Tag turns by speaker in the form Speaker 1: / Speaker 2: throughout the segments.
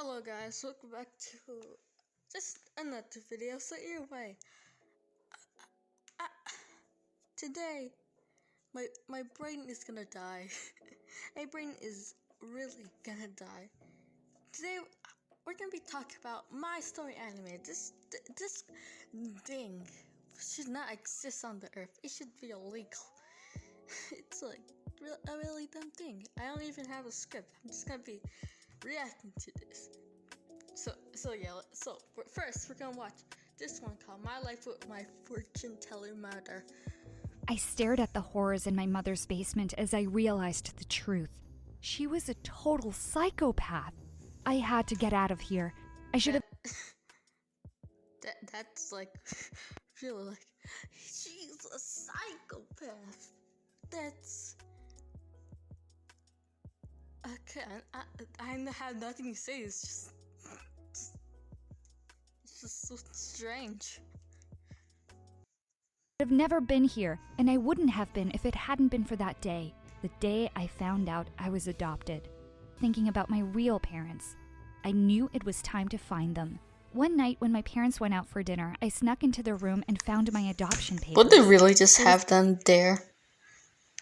Speaker 1: Hello guys, welcome back to just another video. So anyway, I, today my brain is gonna die. My brain is really gonna die. Today we're gonna be talking about My Story Anime. This thing should not exist on the earth. It should be illegal. It's like a really dumb thing. I don't even have a script. I'm just gonna be reacting to this. So first we're gonna watch this one called My Life with My Fortune Teller Mother.
Speaker 2: I stared at the horrors in my mother's basement as I realized the truth. She was a total psychopath. I had to get out of here. I should have.
Speaker 1: That's like really like she's a psychopath. That's okay. I have nothing to say. It's just so strange.
Speaker 2: Have never been here, and I wouldn't have been if it hadn't been for that day. The day I found out I was adopted. Thinking about my real parents, I knew it was time to find them. One night when my parents went out for dinner, I snuck into their room and found my adoption papers.
Speaker 1: Would they really just have them there?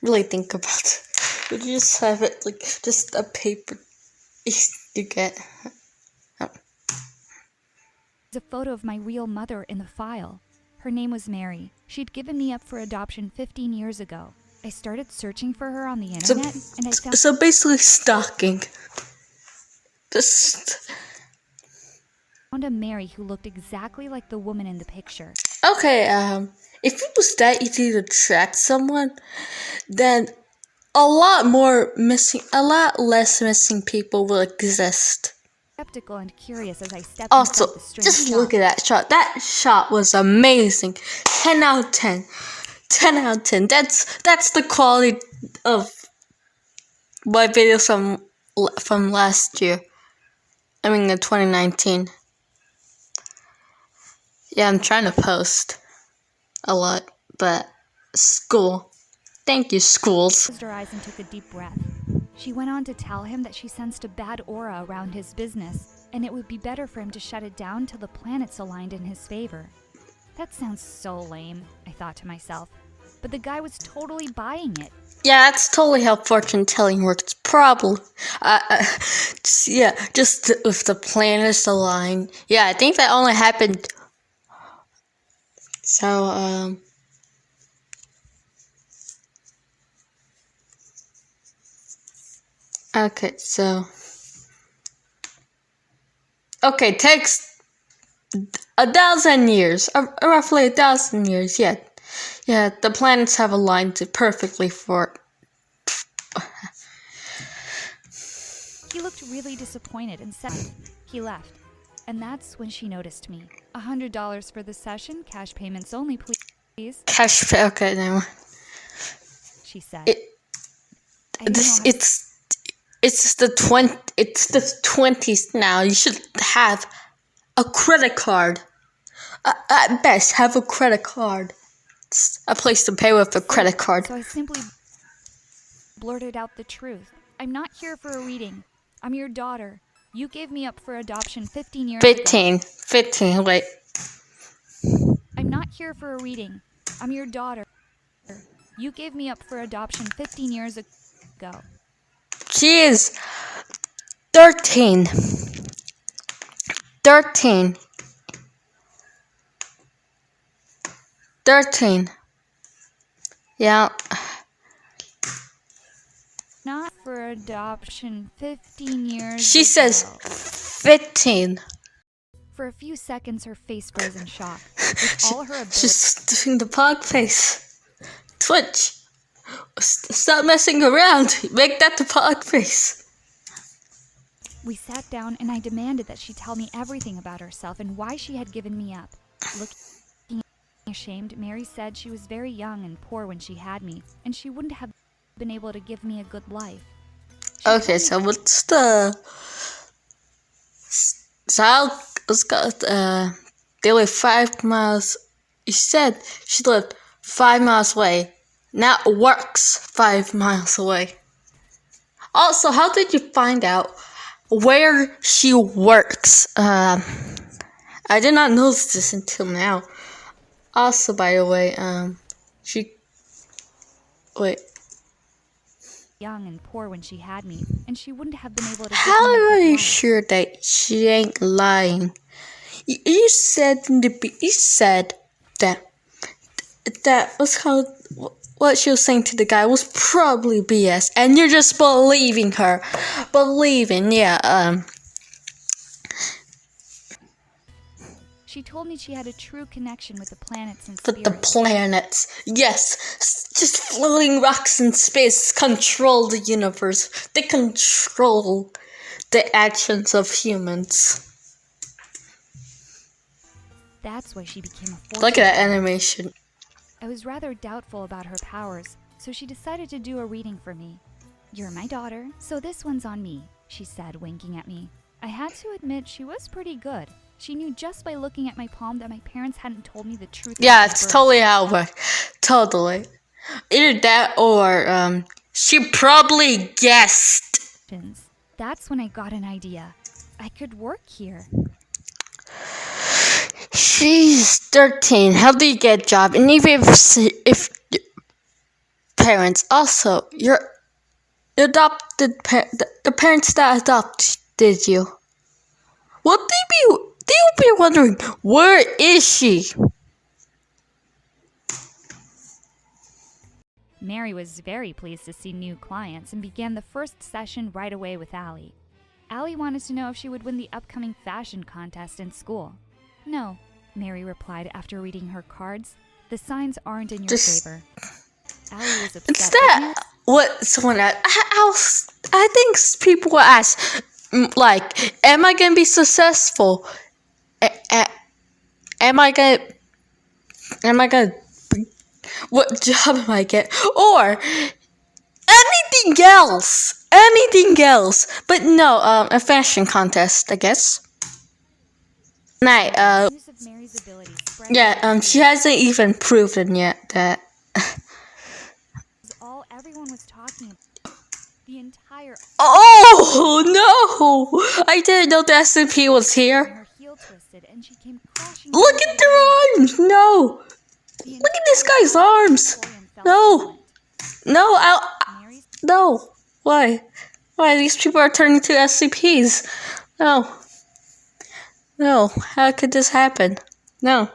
Speaker 1: Really think about it. Would you just have it like just a paper you get?
Speaker 2: There's a photo of my real mother in the file. Her name was Mary. She'd given me up for adoption 15 years ago. I started searching for her on the internet, and I found...
Speaker 1: So basically stalking. Just...
Speaker 2: found a Mary who looked exactly like the woman in the picture.
Speaker 1: Okay, if it was that easy to track someone, then a lot less missing people will exist.
Speaker 2: Skeptical and curious as I stepped
Speaker 1: Also,
Speaker 2: inside the strange
Speaker 1: just
Speaker 2: shop.
Speaker 1: look at that shot. That shot was amazing. 10 out of 10. 10 out of 10. That's the quality of my videos from last year. I mean, 2019. Yeah, I'm trying to post a lot, but school. Thank you, schools.
Speaker 2: Closed her eyes and took a deep breath. She went on to tell him that she sensed a bad aura around his business, and it would be better for him to shut it down till the planets aligned in his favor. That sounds so lame, I thought to myself, but the guy was totally buying it.
Speaker 1: Yeah, that's totally how fortune telling works. Probably. Just if the planets align. Yeah, I think that only happened. So, okay, so. Okay, takes 1,000 years. Roughly 1,000 years, yeah. Yeah, the planets have aligned perfectly for it.
Speaker 2: He looked really disappointed and said he left. And that's when she noticed me. $100 for the session, cash payments only, please.
Speaker 1: Cash pay, okay, now.
Speaker 2: She said.
Speaker 1: It's the 20s now. You should have a credit card. At best, have a credit card. It's a place to pay with a credit card.
Speaker 2: So I simply blurted out the truth. I'm not here for a reading. I'm your daughter. You gave me up for adoption 15 years ago.
Speaker 1: 15, wait.
Speaker 2: I'm not here for a reading. I'm your daughter. You gave me up for adoption 15 years ago.
Speaker 1: She is 13. 13. Yeah.
Speaker 2: Not for adoption 15 years
Speaker 1: She
Speaker 2: ago.
Speaker 1: says 15.
Speaker 2: For a few seconds, her face froze in shock. With all her ability,
Speaker 1: She's doing the pog face. Twitch. Stop messing around. Make that the pog face.
Speaker 2: we sat down and I demanded that she tell me everything about herself and why she had given me up. Looking ashamed, Mary said she was very young and poor when she had me, and she wouldn't have been able to give me a good life.
Speaker 1: Okay, so what's the... So let's go, they live 5 miles. You said she lived 5 miles away. Now it works 5 miles away. Also, how did you find out where she works. I did not notice this until now. Also, by the way, she wait.
Speaker 2: Young and poor when she had me, and she wouldn't have been able to give
Speaker 1: How
Speaker 2: me a
Speaker 1: are
Speaker 2: good
Speaker 1: you
Speaker 2: life.
Speaker 1: sure that she ain't lying? You said that was called what she was saying to the guy was probably BS, and you're just believing her.
Speaker 2: She told me she had a true connection with the planets and
Speaker 1: But the
Speaker 2: spirits.
Speaker 1: planets, yes, just floating rocks in space control the universe. They control the actions of humans.
Speaker 2: That's why she became a fortune.
Speaker 1: Look at that animation.
Speaker 2: I was rather doubtful about her powers, so she decided to do a reading for me. You're my daughter, so this one's on me, she said, winking at me. I had to admit she was pretty good. She knew just by looking at my palm that my parents hadn't told me the truth.
Speaker 1: Yeah, it's totally how it works. Totally. Either that or she probably guessed.
Speaker 2: That's when I got an idea. I could work here.
Speaker 1: She's 13. How do you get a job? And even if parents also your adopted the parents that adopted you. What they'll be wondering, where is she?
Speaker 2: Mary was very pleased to see new clients and began the first session right away with Allie. Allie wanted to know if she would win the upcoming fashion contest in school. No, Mary replied after reading her cards. The signs aren't in your favor. Allie was upset.
Speaker 1: It's that what someone else. I think people will ask, like, am I gonna be successful? Am I gonna? What job am I get? Or anything else? But no, a fashion contest, I guess. Night.
Speaker 2: News of Mary's ability spread.
Speaker 1: Yeah. She hasn't even proven yet that.
Speaker 2: All everyone was talking about. The entire.
Speaker 1: Oh no! I didn't know the SMP was here.
Speaker 2: Her heel twisted and she came crashing.
Speaker 1: Look at their arms! No! Look at this guy's arms! No! No! Why? These people are turning to SCPs. No. How could this happen? No.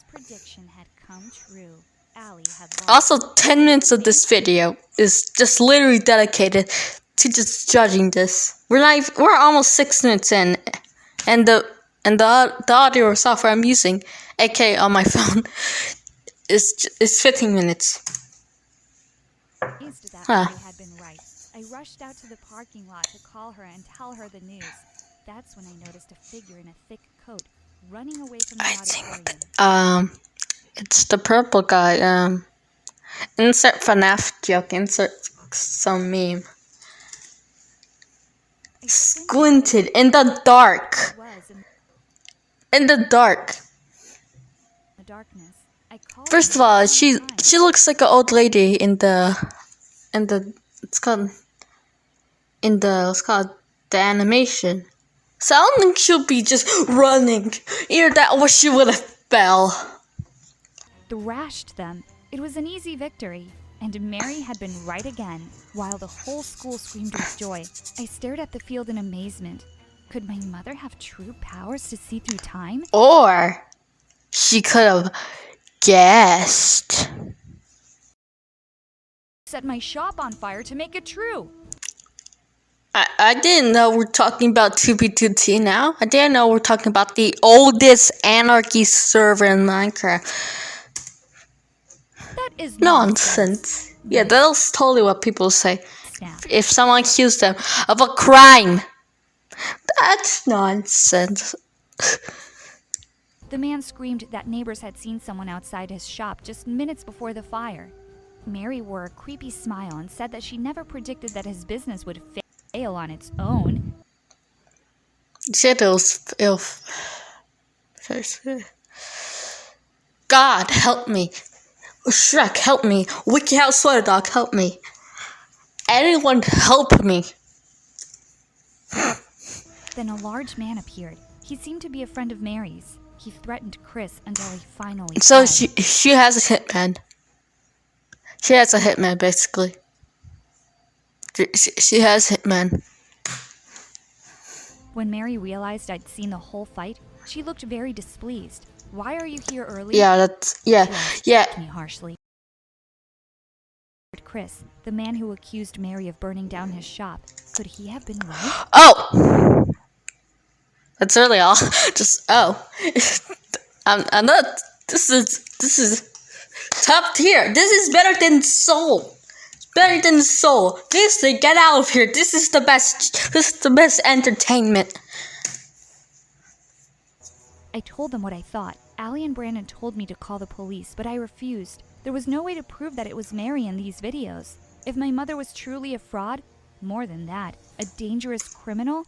Speaker 2: Prediction had come true. Allie had lost.
Speaker 1: Also, 10 minutes of this video is just literally dedicated to just judging this. We're almost 6 minutes in, and the audio software I'm using, aka on my phone, is 15 minutes.
Speaker 2: That Allie had been right. I rushed out to the parking lot to call her and tell her the news. That's when I noticed a figure in a thick coat running away from the auditorium.
Speaker 1: It's the purple guy. Insert FNAF joke. Insert some meme. Squinted in the dark. In the dark. First of all, she looks like an old lady in the the animation. So I don't think she'll be just running. Either that or she would have fell.
Speaker 2: Thrashed them. It was an easy victory, and Mary had been right again. While the whole school screamed with joy, I stared at the field in amazement. Could my mother have true powers to see through time?
Speaker 1: Or she could have guessed.
Speaker 2: Set my shop on fire to make it true.
Speaker 1: I didn't know we're talking about 2B2T now. I didn't know we're talking about the oldest anarchy server in Minecraft.
Speaker 2: That is
Speaker 1: nonsense. Yeah, that's totally what people say. If someone accused them of a crime, that's nonsense.
Speaker 2: The man screamed that neighbors had seen someone outside his shop just minutes before the fire. Mary wore a creepy smile and said that she never predicted that his business would fail on its own.
Speaker 1: God help me. Shrek help me. WikiHow Sweater Dog help me. anyone help me?
Speaker 2: Then a large man appeared. He seemed to be a friend of Mary's. He threatened Chris until he finally
Speaker 1: So
Speaker 2: fled.
Speaker 1: she has a hitman. She has a hitman, basically. She has hitman.
Speaker 2: When Mary realized I'd seen the whole fight, she looked very displeased. "Why are you here early?"
Speaker 1: Yeah,
Speaker 2: She asked me harshly. Chris, the man who accused Mary of burning down his shop, could he have been right?
Speaker 1: Oh! That's really all. Just, oh. I'm not, this is top tier. This is better than Soul. Better than Soul. Disney, get out of here. This is the best entertainment.
Speaker 2: I told them what I thought. Allie and Brandon told me to call the police, but I refused. There was no way to prove that it was Mary in these videos. If my mother was truly a fraud, more than that, a dangerous criminal,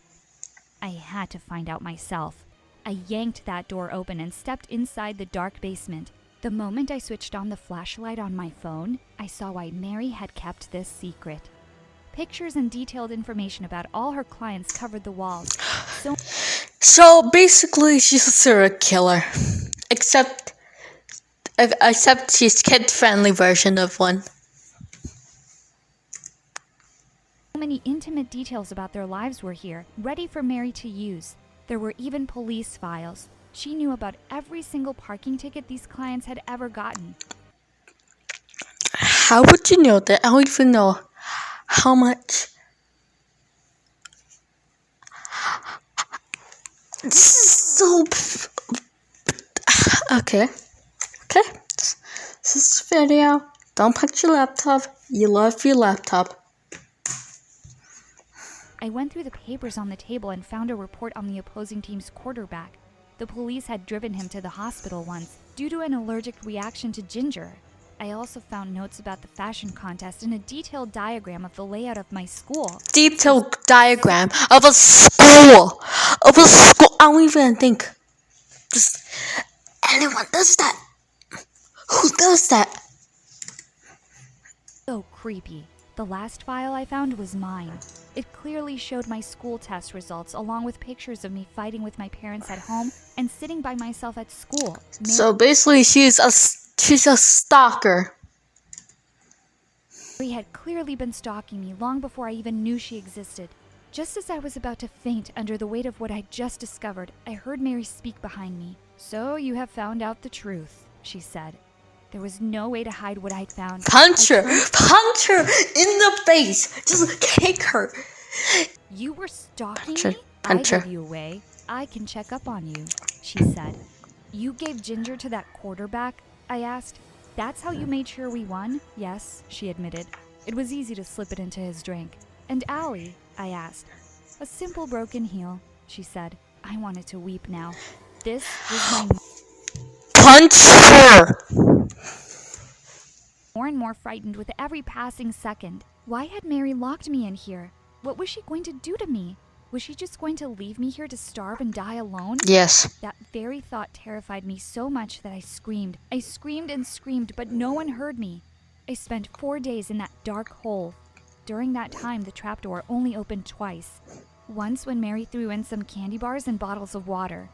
Speaker 2: I had to find out myself. I yanked that door open and stepped inside the dark basement. The moment I switched on the flashlight on my phone, I saw why Mary had kept this secret. Pictures and detailed information about all her clients covered the walls.
Speaker 1: So basically, she's a serial killer, except she's kid-friendly version of one.
Speaker 2: So many intimate details about their lives were here, ready for Mary to use. There were even police files. She knew about every single parking ticket these clients had ever gotten.
Speaker 1: How would you know that? I don't even know how much. This is so. Okay. This is video. Don't punch your laptop. You love your laptop.
Speaker 2: I went through the papers on the table and found a report on the opposing team's quarterback. The police had driven him to the hospital once due to an allergic reaction to ginger. I also found notes about the fashion contest and a detailed diagram of the layout of my school.
Speaker 1: Detailed diagram of a school. I don't even think just anyone does that. Who does that?
Speaker 2: So creepy. The last file I found was mine. It clearly showed my school test results along with pictures of me fighting with my parents at home and sitting by myself at school.
Speaker 1: So basically she's a stalker.
Speaker 2: Mary had clearly been stalking me long before I even knew she existed. Just as I was about to faint under the weight of what I'd just discovered, I heard Mary speak behind me. "So you have found out the truth," she said. There was no way to hide what I'd found.
Speaker 1: Punch her in the face. Just kick her.
Speaker 2: "You were stalking
Speaker 1: Punch her.
Speaker 2: me?
Speaker 1: Punch
Speaker 2: I
Speaker 1: her.
Speaker 2: gave you away. I can check up on you," she said. "You gave ginger to that quarterback?" I asked. "That's how you made sure we won?" "Yes," she admitted. "It was easy to slip it into his drink." "And Allie?" I asked. "A simple broken heel," she said. I wanted to weep now. This was my...
Speaker 1: Punch her!
Speaker 2: More and more frightened with every passing second. Why had Mary locked me in here? What was she going to do to me? Was she just going to leave me here to starve and die alone?
Speaker 1: Yes.
Speaker 2: That very thought terrified me so much that I screamed. I screamed and screamed, but no one heard me. I spent 4 days in that dark hole. During that time, the trapdoor only opened twice. Once when Mary threw in some candy bars and bottles of water.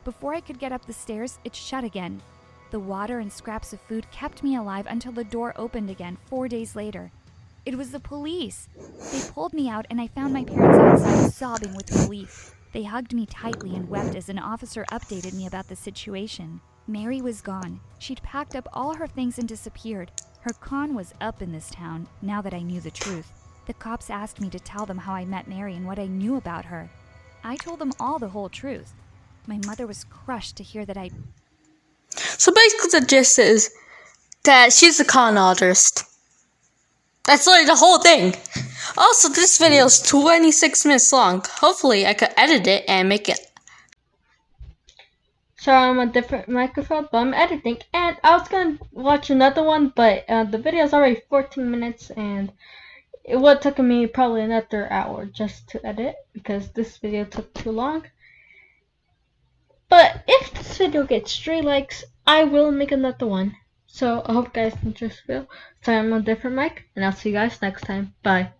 Speaker 2: Before I could get up the stairs, it shut again. The water and scraps of food kept me alive until the door opened again 4 days later. It was the police. They pulled me out and I found my parents outside sobbing with relief. They hugged me tightly and wept as an officer updated me about the situation. Mary was gone. She'd packed up all her things and disappeared. Her con was up in this town, now that I knew the truth. The cops asked me to tell them how I met Mary and what I knew about her. I told them all the whole truth. My mother was crushed to hear that I...
Speaker 1: So basically the gist is that she's a con artist. That's literally the whole thing. Also, this video is 26 minutes long. Hopefully I could edit it and make it. Sorry, I'm on a different microphone, but I'm editing. And I was gonna watch another one, but the video is already 14 minutes and it would have taken me probably another hour just to edit because this video took too long. But if this video gets 3 likes, I will make another one. So I hope you guys enjoy this video. Sorry, I'm on a different mic, and I'll see you guys next time. Bye.